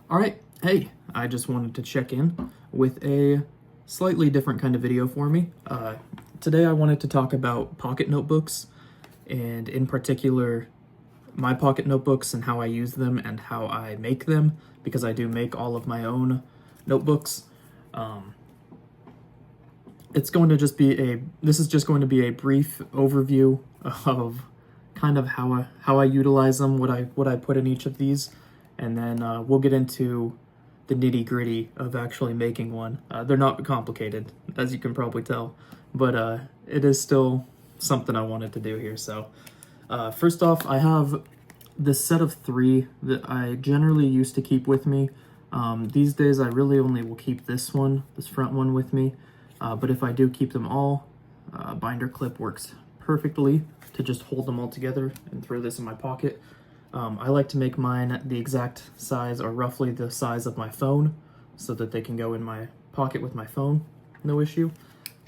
All right, hey, I just wanted to check in with a slightly different kind of video for me. Today I wanted to talk about pocket notebooks, and in particular, my pocket notebooks and how I use them and how I make them, because I do make all of my own notebooks. This is just going to be a brief overview of kind of how I utilize them, what I put in each of these, and then we'll get into the nitty-gritty of actually making one. They're not complicated, as you can probably tell, but it is still something I wanted to do here. So first off, I have this set of 3 that I generally used to keep with me. These days I really only will keep this front one with me, but if I do keep them all, binder clip works perfectly to just hold them all together and throw this in my pocket. I like to make mine the exact size, or roughly the size of my phone, so that they can go in my pocket with my phone, no issue.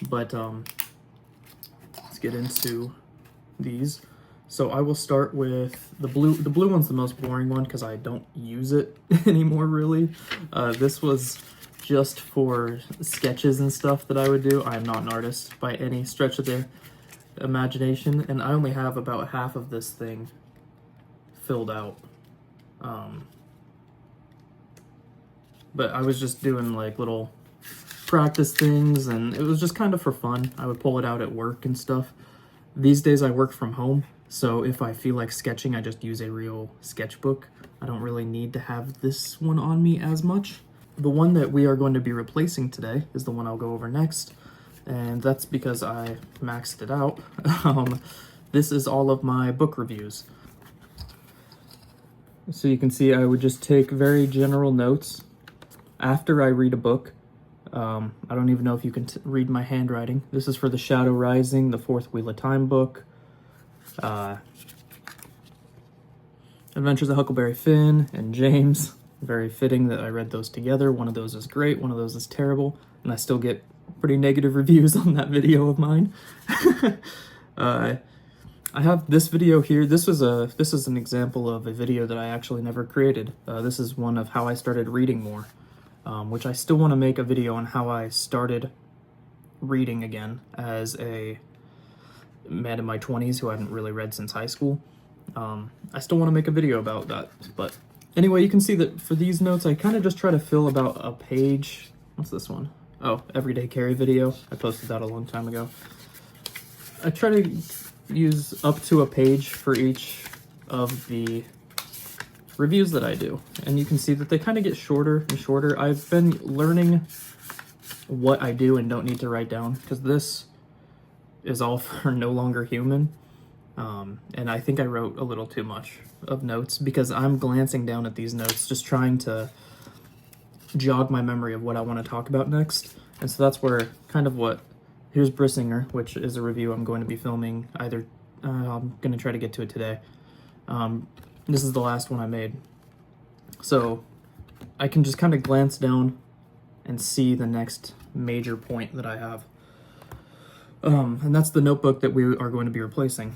But let's get into these. So I will start with the blue. The blue one's the most boring one because I don't use it anymore, really. This was just for sketches and stuff that I would do. I am not an artist by any stretch of the imagination, and I only have about half of this thing filled out. But I was just doing like little practice things, and it was just kind of for fun. I would pull it out at work and stuff. These days I work from home, so if I feel like sketching, I just use a real sketchbook. I don't really need to have this one on me as much. The one that we are going to be replacing today is the one I'll go over next, and that's because I maxed it out. This is all of my book reviews. So you can see I would just take very general notes after I read a book. I don't even know if you can read my handwriting. This is for The Shadow Rising, the Fourth Wheel of Time book. Adventures of Huckleberry Finn and James. Very fitting that I read those together. One of those is great, one of those is terrible, and I still get pretty negative reviews on that video of mine. I have this video here. This is an example of a video that I actually never created. This is one of how I started reading more, which I still want to make a video on how I started reading again as a man in my 20s who hadn't really read since high school. I still want to make a video about that, but anyway, you can see that for these notes, I kind of just try to fill about a page. What's this one? Oh, Everyday Carry video. I posted that a long time ago. I try to use up to a page for each of the reviews that I do. And you can see that they kind of get shorter and shorter. I've been learning what I do and don't need to write down, because this is all for No Longer Human. And I think I wrote a little too much of notes because I'm glancing down at these notes, just trying to jog my memory of what I want to talk about next. And so that's where kind of what, here's Brissinger, which is a review I'm going to be filming either, I'm going to try to get to it today. This is the last one I made. So I can just kind of glance down and see the next major point that I have. And that's the notebook that we are going to be replacing.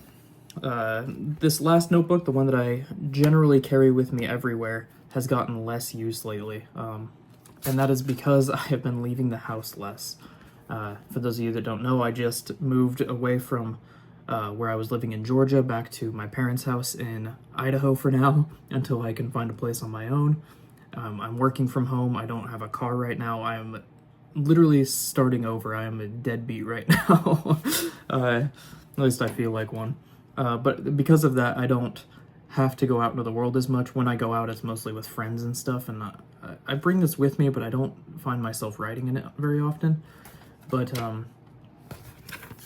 This last notebook, the one that I generally carry with me everywhere, has gotten less use lately. And that is because I have been leaving the house less. For those of you that don't know, I just moved away from where I was living in Georgia back to my parents' house in Idaho for now, until I can find a place on my own. I'm working from home. I don't have a car right now. I am literally starting over. I am a deadbeat right now. At least I feel like one. But because of that, I don't have to go out into the world as much. When I go out, it's mostly with friends and stuff, and I bring this with me, but I don't find myself writing in it very often. But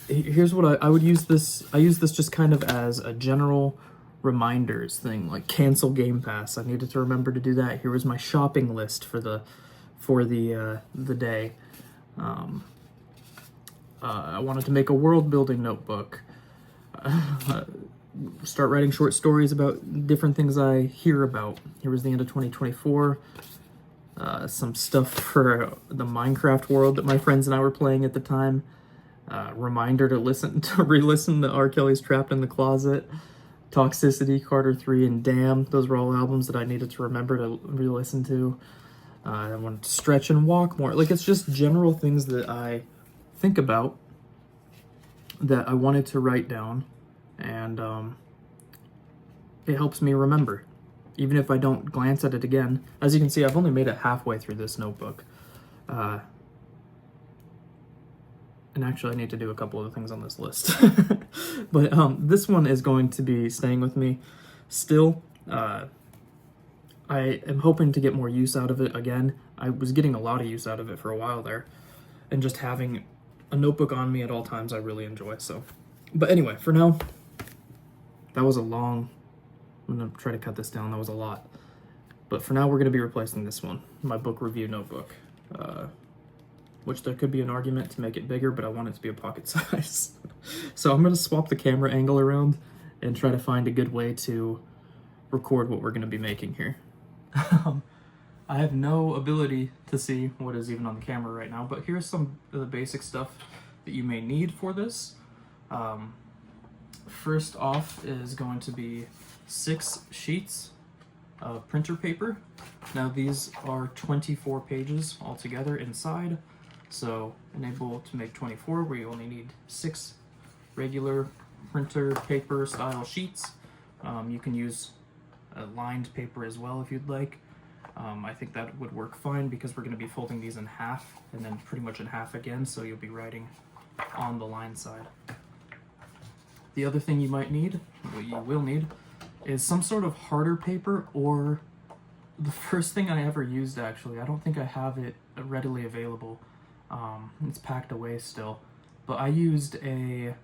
here's what I would use this. I use this just kind of as a general reminders thing, like cancel Game Pass. I needed to remember to do that. Here was my shopping list for the day. I wanted to make a world building notebook. Start writing short stories about different things I hear about. Here was the end of 2024. Some stuff for the Minecraft world that my friends and I were playing at the time. Reminder to re-listen to R. Kelly's Trapped in the Closet. Toxicity, Carter 3, and Damn. Those were all albums that I needed to remember to re-listen to. I wanted to stretch and walk more. Like, it's just general things that I think about that I wanted to write down, and it helps me remember, even if I don't glance at it again. As you can see, I've only made it halfway through this notebook. And actually, I need to do a couple of things on this list. But this one is going to be staying with me still. I am hoping to get more use out of it again. I was getting a lot of use out of it for a while there. And just having a notebook on me at all times, I really enjoy. So, but anyway, for now, that was a long... I'm going to try to cut this down. That was a lot. But for now, we're going to be replacing this one, my book review notebook. Which there could be an argument to make it bigger, but I want it to be a pocket size. So I'm going to swap the camera angle around and try to find a good way to record what we're going to be making here. I have no ability to see what is even on the camera right now, but here's some of the basic stuff that you may need for this. First off is going to be 6 sheets of printer paper. Now these are 24 pages altogether inside, so enable to make 24, where you only need 6 regular printer paper style sheets. You can use lined paper as well if you'd like. I think that would work fine because we're going to be folding these in half and then pretty much in half again, so you'll be writing on the line side. The other thing you might need, what you will need, is some sort of harder paper, or the first thing I ever used, actually. I don't think I have it readily available. It's packed away still. But I used a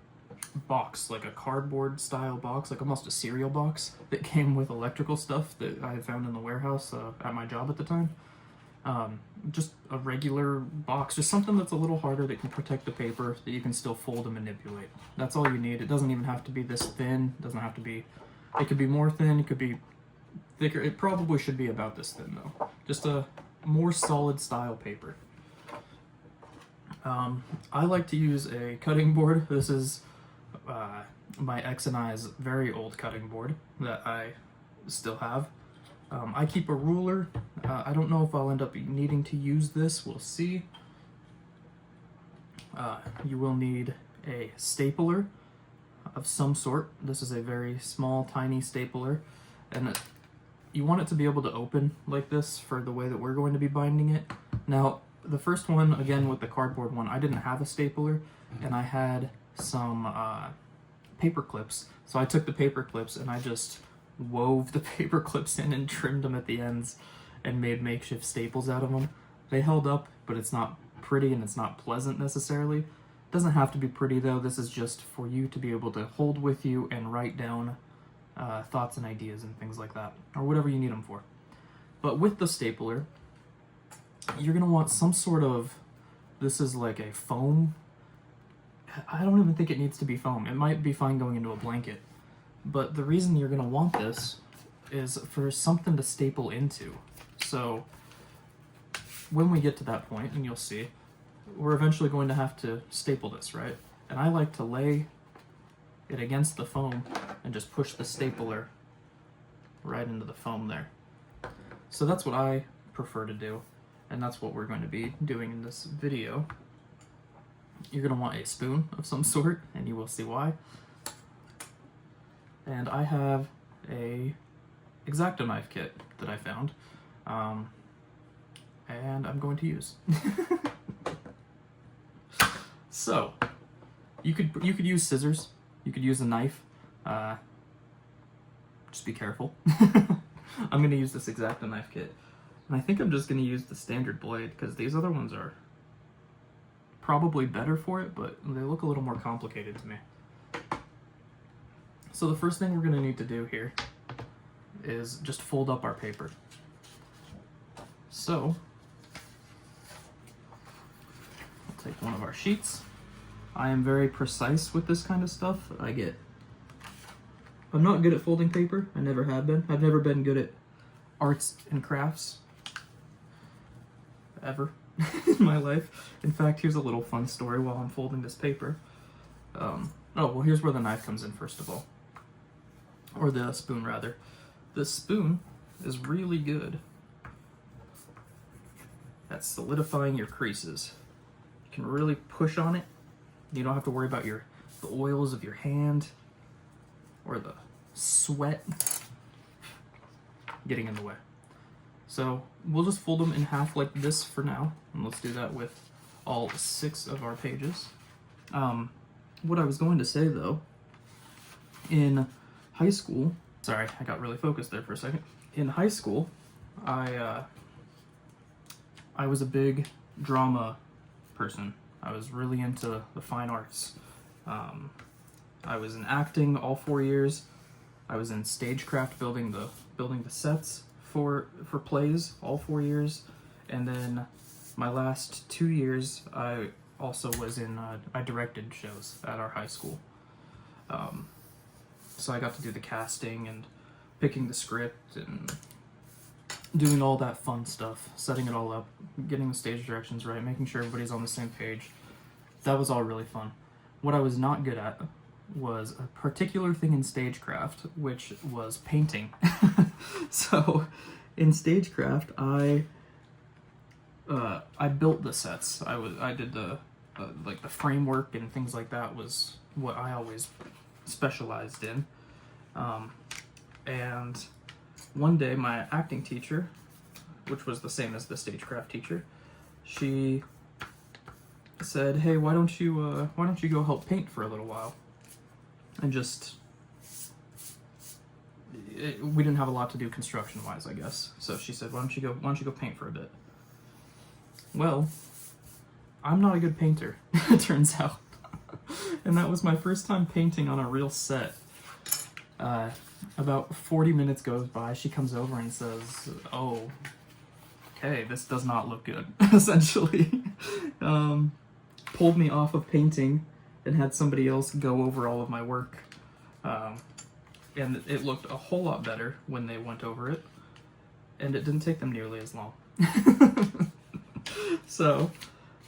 box, like a cardboard style box, like almost a cereal box, that came with electrical stuff that I had found in the warehouse at my job at the time. Just a regular box, just something that's a little harder that can protect the paper, that you can still fold and manipulate. That's all you need. It doesn't even have to be this thin. It doesn't have to be, it could be more thin, it could be thicker. It probably should be about this thin though. Just a more solid style paper. I like to use a cutting board. This is my ex and I's very old cutting board that I still have. I keep a ruler. I don't know if I'll end up needing to use this. We'll see. You will need a stapler of some sort. This is a very small, tiny stapler, and you want it to be able to open like this for the way that we're going to be binding it. Now, the first one, again with the cardboard one, I didn't have a stapler, and I had some paper clips. So I took the paper clips and I just wove the paper clips in and trimmed them at the ends and made makeshift staples out of them. They held up, but it's not pretty and it's not pleasant necessarily. It doesn't have to be pretty though. This is just for you to be able to hold with you and write down thoughts and ideas and things like that, or whatever you need them for. But with the stapler, you're going to want some sort of, this is like a foam. I don't even think it needs to be foam. It might be fine going into a blanket. But the reason you're going to want this is for something to staple into. So when we get to that point, and you'll see, we're eventually going to have to staple this, right? And I like to lay it against the foam and just push the stapler right into the foam there. So that's what I prefer to do, and that's what we're going to be doing in this video. You're going to want a spoon of some sort, and you will see why. And I have a X-Acto knife kit that I found, and I'm going to use. So, you could use scissors, you could use a knife. Just be careful. I'm going to use this X-Acto knife kit, and I think I'm just going to use the standard blade because these other ones are probably better for it, but they look a little more complicated to me. So the first thing we're going to need to do here is just fold up our paper. So, I'll take one of our sheets. I am very precise with this kind of stuff. I'm not good at folding paper. I never have been. I've never been good at arts and crafts ever in my life. In fact, here's a little fun story while I'm folding this paper. Oh, well, here's where the knife comes in, first of all. or the spoon rather. The spoon is really good at solidifying your creases. You can really push on it. You don't have to worry about the oils of your hand or the sweat getting in the way. So we'll just fold them in half like this for now, and let's do that with all 6 of our pages. What I was going to say though, in high school, sorry, I got really focused there for a second. In high school, I was a big drama person. I was really into the fine arts. I was in acting all 4 years. I was in stagecraft, building the sets for plays all 4 years, and then my last 2 years I also was in I directed shows at our high school. So I got to do the casting and picking the script and doing all that fun stuff, setting it all up, getting the stage directions right, making sure everybody's on the same page. That was all really fun. What I was not good at was a particular thing in stagecraft, which was painting. So in stagecraft, I built the sets. I did the like the framework and things like that was what I always specialized in. And one day my acting teacher, which was the same as the stagecraft teacher, she said, "Hey, why don't you go help paint for a little while?" And we didn't have a lot to do construction-wise, I guess. So she said, why don't you go paint for a bit? Well, I'm not a good painter, it turns out. And that was my first time painting on a real set. About 40 minutes goes by, she comes over and says, "Oh, okay, this does not look good," essentially. Pulled me off of painting and had somebody else go over all of my work. And it looked a whole lot better when they went over it, and it didn't take them nearly as long. So,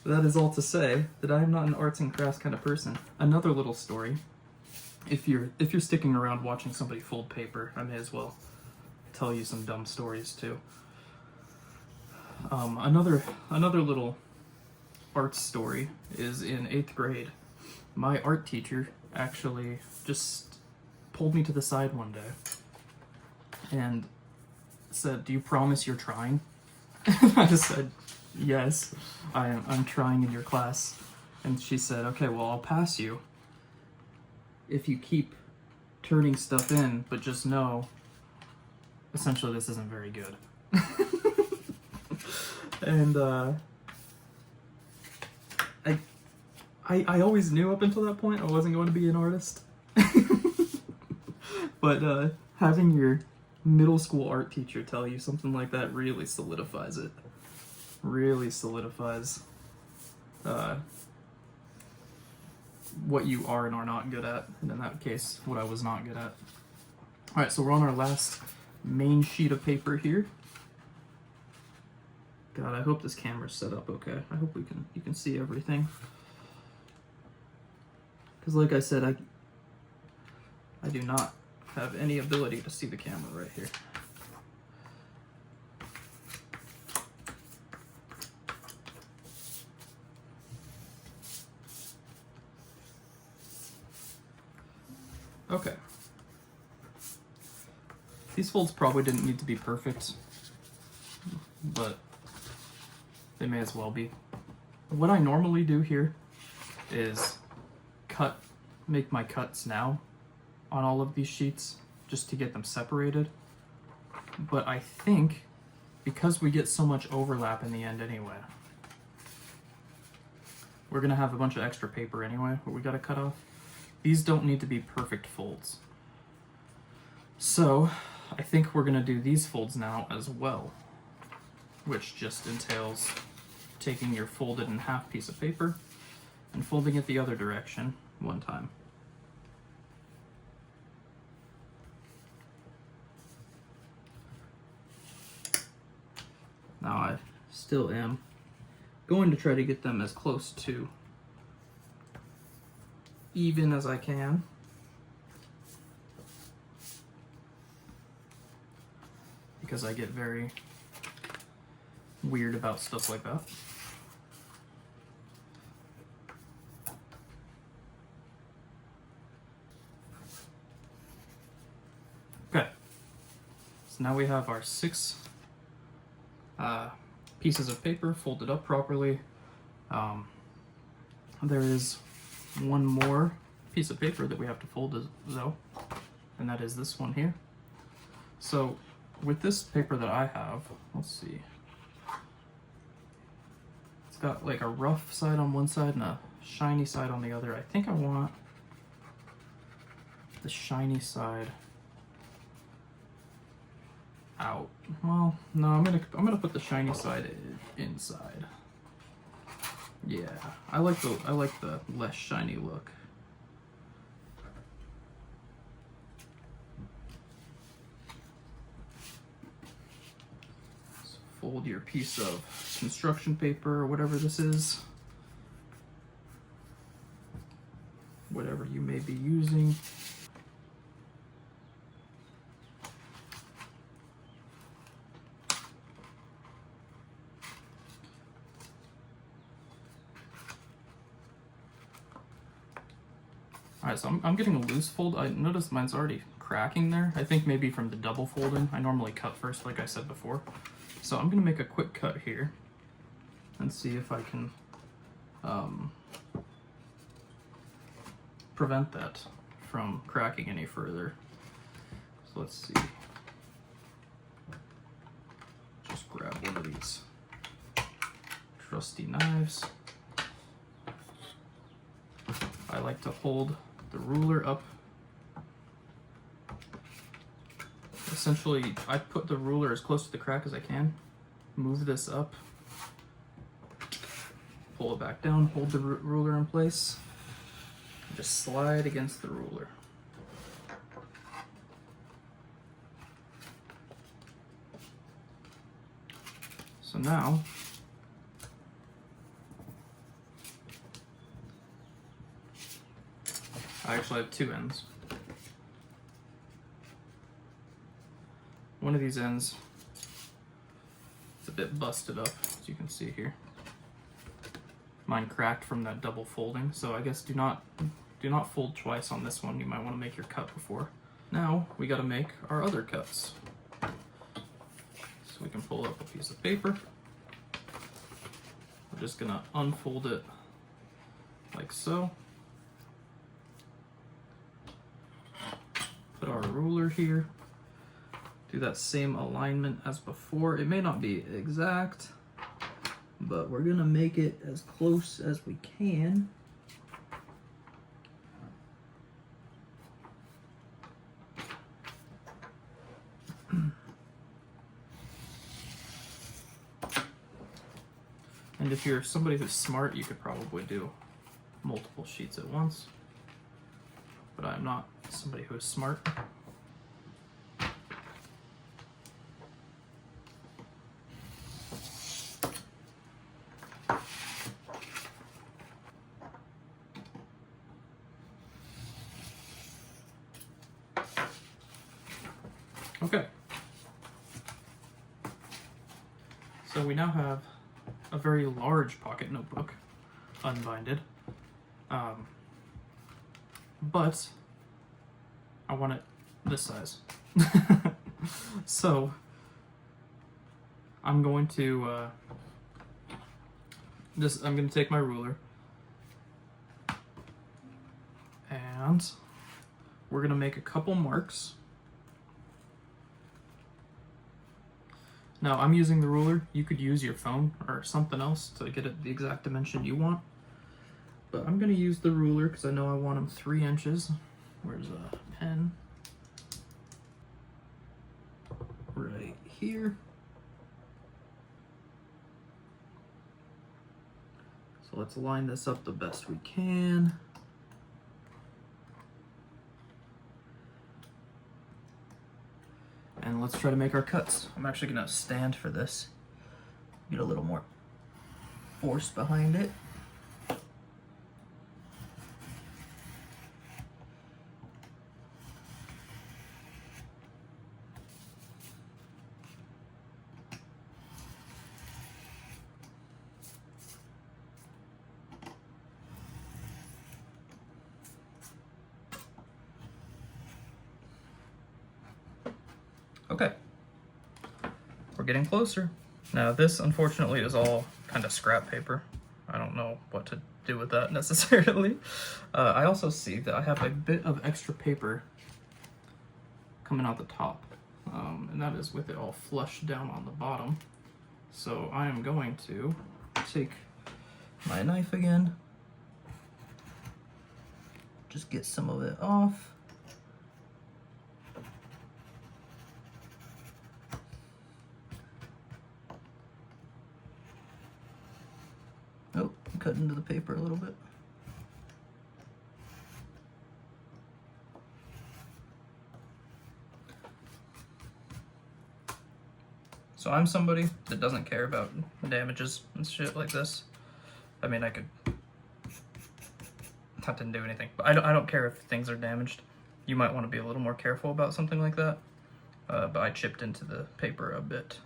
that is all to say that I am not an arts and crafts kind of person. Another little story, if you're sticking around watching somebody fold paper, I may as well tell you some dumb stories too. Another little art story is in 8th grade. My art teacher actually just pulled me to the side one day and said, "Do you promise you're trying?" I just said, "Yes, I'm trying in your class." And she said, "Okay, well, I'll pass you if you keep turning stuff in, but just know, essentially, this isn't very good." And I always knew up until that point I wasn't going to be an artist. But having your middle school art teacher tell you something like that really solidifies it. Really solidifies what you are and are not good at, and in that case, what I was not good at. Alright, so we're on our last main sheet of paper here. God, I hope this camera's set up okay. I hope you can see everything. Because like I said, I do not have any ability to see the camera right here. Okay. These folds probably didn't need to be perfect, but they may as well be. What I normally do here is make my cuts now on all of these sheets just to get them separated. But I think because we get so much overlap in the end anyway, we're gonna have a bunch of extra paper anyway that we gotta cut off. These don't need to be perfect folds. So I think we're gonna do these folds now as well, which just entails taking your folded in half piece of paper and folding it the other direction one time. Now I still am going to try to get them as close to even as I can. because I get very weird about stuff like that. Okay, so now we have our 6 pieces of paper folded up properly. There is one more piece of paper that we have to fold though, and that is this one here. So with this paper that I have, let's see, it's got like a rough side on one side and a shiny side on the other. I think I want the shiny side out. Well, no, I'm gonna put the shiny side inside. Yeah, I like the less shiny look. So fold your piece of construction paper or whatever this is, whatever you may be using. Alright, so I'm getting a loose fold. I noticed mine's already cracking there. I think maybe from the double folding. I normally cut first, like I said before. So I'm going to make a quick cut here and see if I can prevent that from cracking any further. So let's see. Just grab one of these trusty knives. I like to hold the ruler up. Essentially, I put the ruler as close to the crack as I can, move this up, pull it back down, hold the ruler in place, and just slide against the ruler. So now, I actually have 2 ends. One of these ends is a bit busted up, as you can see here. Mine cracked from that double folding, so I guess do not fold twice on this one. You might want to make your cut before. Now we got to make our other cuts. So we can pull up a piece of paper. We're just gonna unfold it like so. Put our ruler here. Do that same alignment as before. It may not be exact, but we're gonna make it as close as we can. And if you're somebody who's smart, you could probably do multiple sheets at once. But I'm not somebody who is smart. Okay. So we now have a very large pocket notebook, unbinded. But I want it this size. So I'm going to I'm going to take my ruler and we're going to make a couple marks. Now I'm using the ruler. You could use your phone or something else to get it the exact dimension you want. But I'm going to use the ruler because I know I want them 3 inches. Where's a pen? Right here. So let's line this up the best we can. And let's try to make our cuts. I'm actually going to stand for this. Get a little more force behind it. getting closer. Now this, unfortunately, is all kind of scrap paper. I don't know what to do with that necessarily. I also see that I have a bit of extra paper coming out the top, and that is with it all flushed down on the bottom. So I am going to take my knife again, just get some of it off. Oh, cut into the paper a little bit. So I'm somebody that doesn't care about damages and shit like this. I mean, that didn't do anything, but I don't care if things are damaged. You might want to be a little more careful about something like that. But I chipped into the paper a bit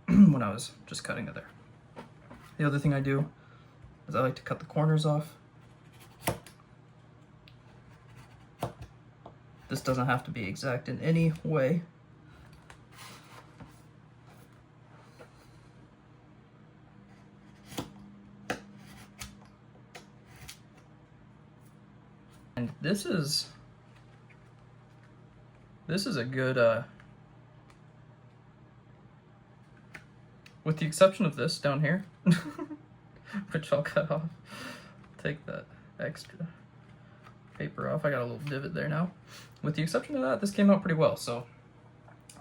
when I was just cutting it there. The other thing I do is I like to cut the corners off. This doesn't have to be exact in any way. And this is a good, with the exception of this down here, which I'll cut off, take that extra paper off. I got a little divot there now. With the exception of that, this came out pretty well, so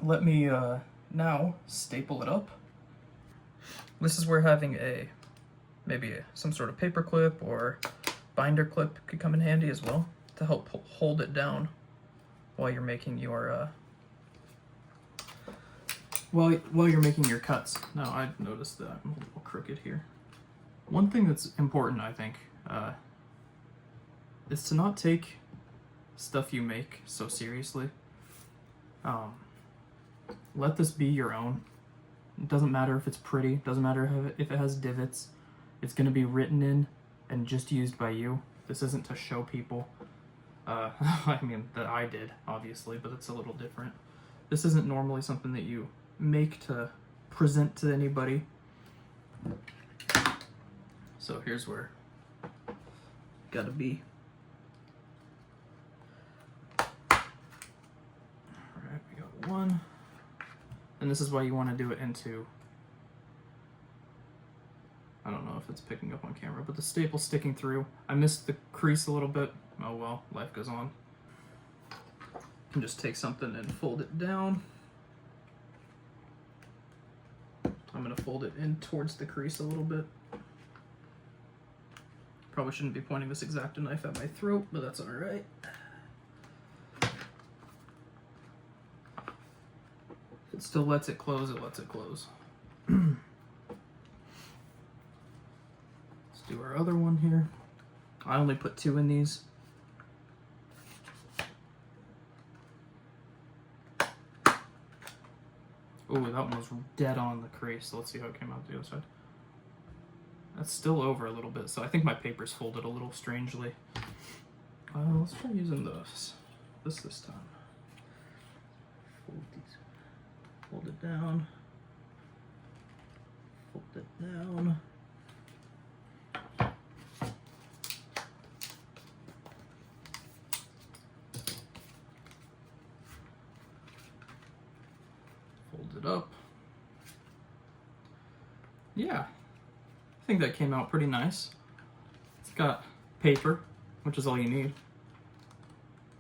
let me now staple it up. This is where having maybe some sort of paper clip or binder clip could come in handy as well to help hold it down while you're making your while you're making your cuts. Now I noticed that I'm a little crooked here. One thing that's important, I think, is to not take stuff you make so seriously. Let this be your own. It doesn't matter if it's pretty, doesn't matter if it has divots. It's going to be written in and just used by you. This isn't to show people. I mean, that I did, obviously, but it's a little different. This isn't normally something that you make to present to anybody. So here's where gotta be. Alright, we got one. And this is why you want to do it into, I don't know if it's picking up on camera, but the staple's sticking through. I missed the crease a little bit. Oh well, life goes on. You can just take something and fold it down. I'm gonna fold it in towards the crease a little bit. Probably shouldn't be pointing this X-Acto knife at my throat, but that's alright. If it still lets it close, it lets it close. Let's do our other one here. I only put 2 in these. Oh, that one was dead on the crease. So let's see how it came out the other side. That's still over a little bit, so I think my paper's folded a little strangely. Let's try using this time. Fold it down. Fold it down. Fold it up. Yeah. I think that came out pretty nice. It's got paper, which is all you need.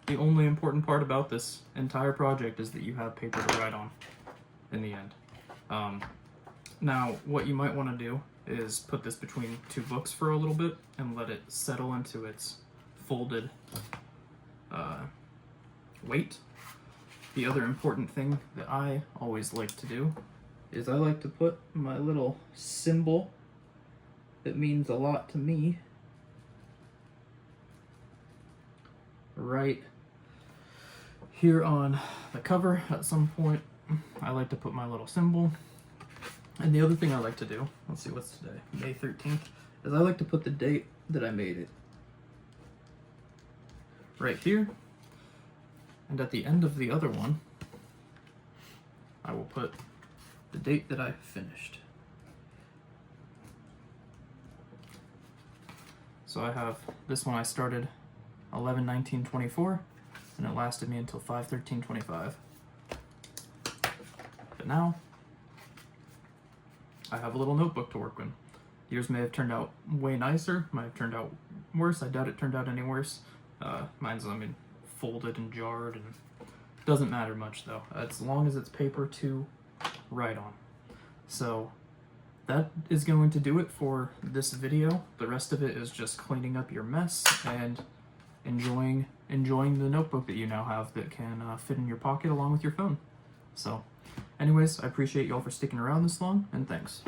The only important part about this entire project is that you have paper to write on in the end. Now, what you might want to do is put this between 2 books for a little bit and let it settle into its folded weight. The other important thing that I always like to do is I like to put my little symbol that means a lot to me right here on the cover at some point. I like to put my little symbol. And the other thing I like to do, let's see what's today, May 13th, is I like to put the date that I made it right here. And at the end of the other one, I will put the date that I finished. So I have this one I started 11/19/24, and it lasted me until 5/13/25. But now I have a little notebook to work with. Yours may have turned out way nicer, might have turned out worse. I doubt it turned out any worse. Mine's, folded and jarred, and doesn't matter much though, as long as it's paper to write on. So that is going to do it for this video. The rest of it is just cleaning up your mess and enjoying the notebook that you now have that can fit in your pocket along with your phone. So anyways, I appreciate y'all for sticking around this long, and thanks.